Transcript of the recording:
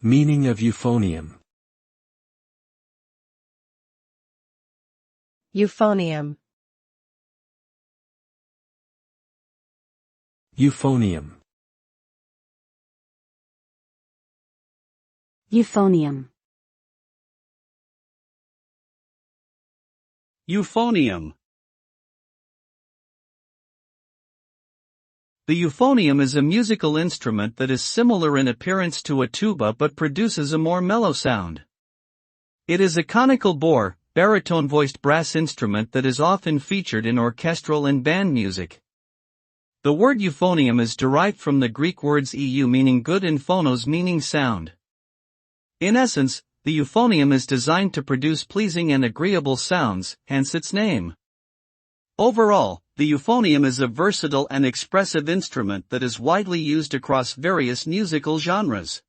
Meaning of euphonium. Euphonium. Euphonium. Euphonium. Euphonium. The euphonium is a musical instrument that is similar in appearance to a tuba but produces a more mellow sound. It is a conical bore, baritone-voiced brass instrument that is often featured in orchestral and band music. The word euphonium is derived from the Greek words eu meaning good and phonos meaning sound. In essence, the euphonium is designed to produce pleasing and agreeable sounds, hence its name. Overall, the euphonium is a versatile and expressive instrument that is widely used across various musical genres.